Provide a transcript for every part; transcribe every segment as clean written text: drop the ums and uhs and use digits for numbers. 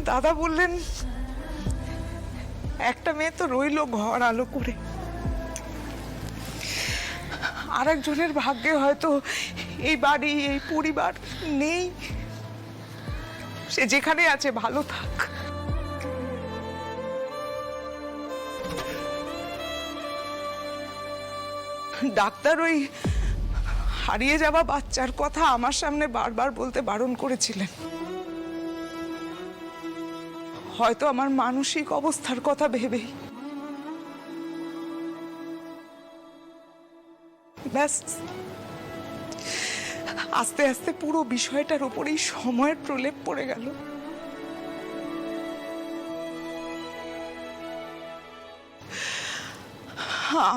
দাদা বললেন একটা মেয়ে তো রইলো ঘর আলো করে, আর একজনের ভাগ্যে হয়তো এই বাড়ি এই পরিবার নেই। সে যেখানে আছে ভালো থাক। ডাক্তার ওই হারিয়ে যাওয়া বাচ্চার কথা আমার সামনে বারবার বলতে বারণ করেছিলেন। হয়তো আমার মানসিক অবস্থার কথা ভেবেই। ব্যাস আস্তে আস্তে পুরো বিষয়টার উপরেই সময়ের প্রলেপ পড়ে গেল।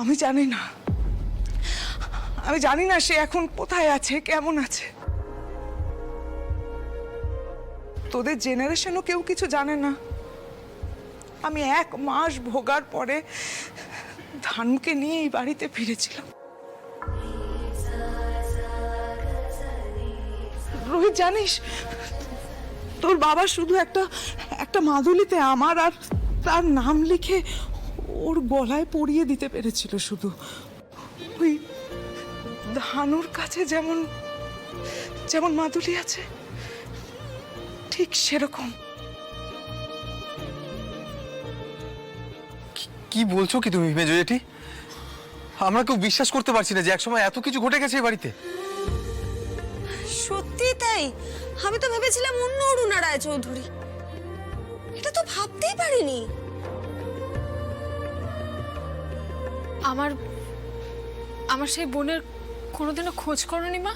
আমি জানি না সে এখন কোথায় আছে, কেমন আছে। তোদের জেনারেশনও কেউ কিছু জানে না। আমি 1 মাস ভোগার পরে ধানুকে নিয়ে এই বাড়িতে ফিরেছিলাম। রোহিত, জানিস তোর বাবা শুধু একটা মাদুলিতে আমার আর তার নাম লিখে ওর গলায় পরিয়ে দিতে পেরেছিল। শুধু ওই ধানুর কাছে যেমন যেমন মাদুলি আছে ঠিক সেরকম। কি বলছো কি তুমি মেজো জেঠি? আমরা কেউ বিশ্বাস করতে পারছি না যে একসময় এত কিছু ঘটে গেছে এই বাড়িতে। সত্যি তাই? আমি তো ভেবেছিলাম অন্য অরুণা রায়চৌধুরী। এটা তো ভাবতেই পারিনি। আমার সেই বোনের কোনোদিনও খোঁজ করনি মা?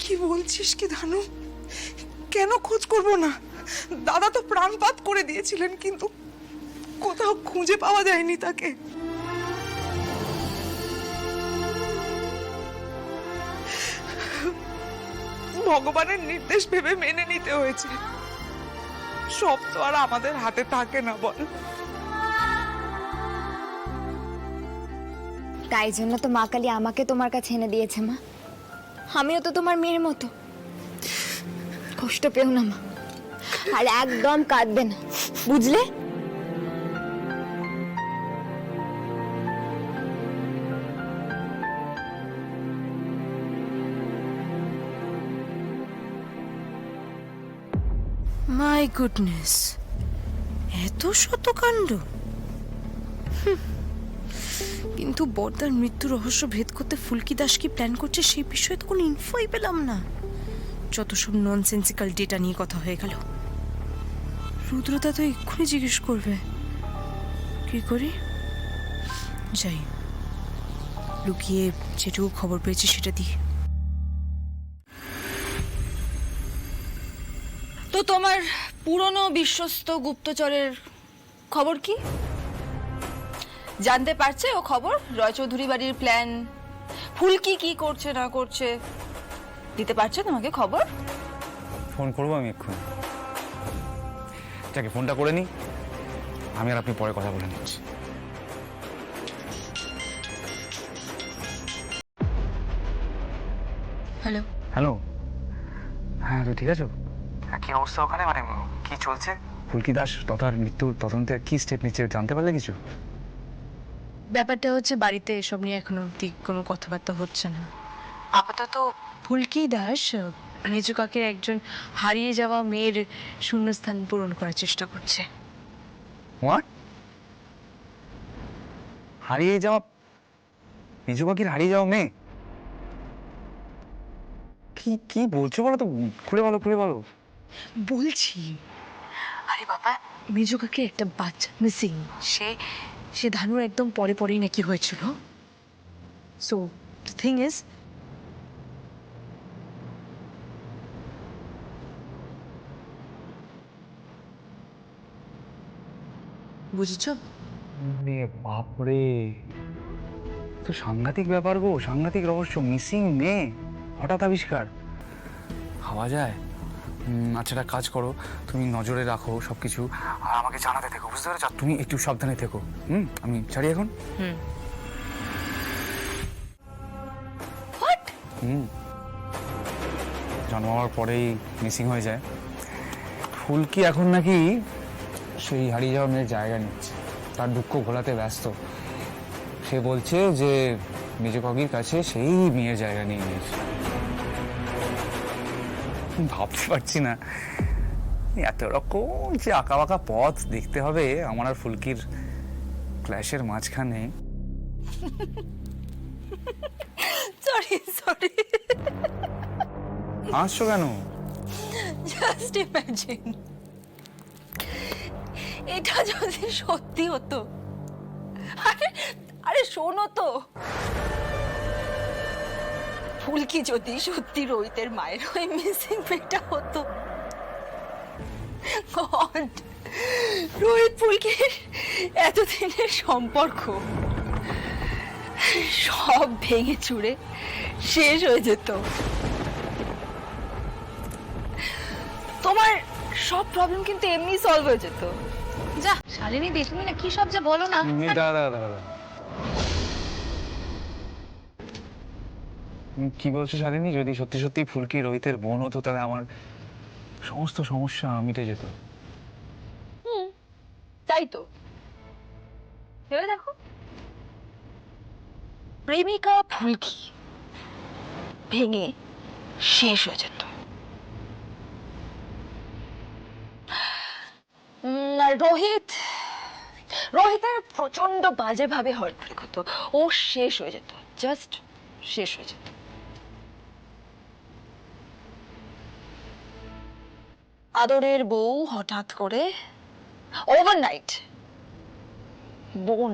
কি বলছিস কি ধানু? কেন খোঁজ করব না? দাদা তো প্রাণপাত করে দিয়েছিলেন, কিন্তু কোথাও খুঁজে পাওয়া যায়নি তাকে। ভগবানের নির্দেশ ভেবে মেনে নিতে হয়েছে। সব তো আর আমাদের হাতে থাকে না বল। তাই জন্য তো মা কালী আমাকে তোমার কাছে এনে দিয়েছে মা। আমিও তো তোমার মেয়ের মতো। কষ্ট পেও না মা, আর একদম কাঁদবে না, বুঝলে? মাই গুডনেস, এত শত কাণ্ড! কিন্তু বর্দার মৃত্যু রহস্য ভেদ করতে ফুলকি দাস কি প্ল্যান করছে সেই বিষয়ে তো কোনো ইনফোই পেলাম না। যত সব ননসেন্সিক্যাল ডেটা নিয়ে কথা হয়ে গেল। রুদ্রদা তো এক্ষুনি জিজ্ঞেস করবে। কি করি? যাই, লুকিয়ে যেটুকু খবর পেয়েছি সেটা দিই। তো তোমার পুরনো বিশ্বস্ত গুপ্তচরের খবর কি? জানতে পারছে ও খবর? রায়চৌধুরী বাড়ির প্ল্যান, ফুলকি কি করছে না করছে দিতে পারছে তোমাকে খবর? ফোন করবো আমি এক্ষুনি। যাকে ফোনটা করে নি, আমি আর আপনি পরে কথা বলে নিচ্ছি। হ্যালো হ্যালো, হ্যাঁ তো ঠিক আছো? কি অবস্থা ওখানে, মানে কি চলছে? ফুলকি দাস তথার মৃত্যুর তদন্তে কি স্টেপ নিচ্ছে জানতে পারলে কিছু? ব্যাপারটা হচ্ছে বাড়িতে এসব নিয়ে এখনো ঠিক কোনো কথাবার্তা হচ্ছে না। আপাতত ফুলকি দাস মেজু কাকের একজন হারিয়ে যাওয়া মেয়ের শূন্যস্থান পূরণ করার চেষ্টা করছে। হোয়াট? হারিয়ে যাওয়া মেজু কাকির হারিয়ে যাওয়া মেয়ে? কি কি বলছো বলো তো, খুলে বলো। বলছি, আরে বাবা, মেজু কাকের একটা বাচ্চা মিসিং। সে ধানুর একদম পরেই নাকি হয়েছিল। সো দ্য থিং ইজ, বুঝেছো? বাপরে, তো সাংঘাতিক ব্যাপার গো, সাংঘাতিক রহস্য। মিসিং মেয়ে হঠাৎ আবিষ্কার, ভাবা যায়? আচ্ছা একটা কাজ করো, তুমি নজরে রাখো সবকিছু আর আমাকে জানাতে থেকো, বুঝতে পেরেছো? তুমি একটু সাবধানে থেকো। আমি ছাড়ি এখন। জন্ম হওয়ার পরেই মিসিং হয়ে যায়, ফুলকি এখন নাকি সেই হারিয়ে যাওয়া মেয়ের জায়গা নিচ্ছে, তার দুঃখ ঘোলাতে ব্যস্ত। সে বলছে যে মেজ কাকির কাছে সেই মেয়ের জায়গা নিয়ে নিয়েছে। ভাবতে পারছি না এত রকম যে আঁকা বাঁকা পথ দেখতে হবে আমার আর ফুলকির ক্ল্যাশের মাঝখানে। সরি সরি, হাসছো কেন? জাস্ট ইমাজিন এটা যদি সত্যি হতো। আরে আরে শোনো তো, ফুলকি যদি সত্যি রোহিতের মায়ের ওই মিসিং মেয়েটা হতো, গড, রোহিত ফুলকির এতদিনের সম্পর্ক সব ভেঙে চুরে শেষ হয়ে যেত। তোমার সব প্রবলেম কিন্তু এমনি সলভ হয়ে যেত। যা শালিনী দেখলি না কি সব যা বলো না। দাদা দাদা কি বলছো শালিনী? যদি সত্যি সত্যি ফুলকি রোহিতের বোন হতো তাহলে আমার সমস্ত সমস্যা মিটে যেত। তাই তো, ভেবে দেখো, প্রেমিকা ফুলকি ভেঙে শেষ হয়ে যেত। আর রোহিতের প্রচন্ড বাজেভাবে হার্ট ব্রেক হতো, ও শেষ হয়ে যেত, জাস্ট শেষ হয়ে যেত। আদরের বউ হঠাৎ করে ওভারনাইট বোন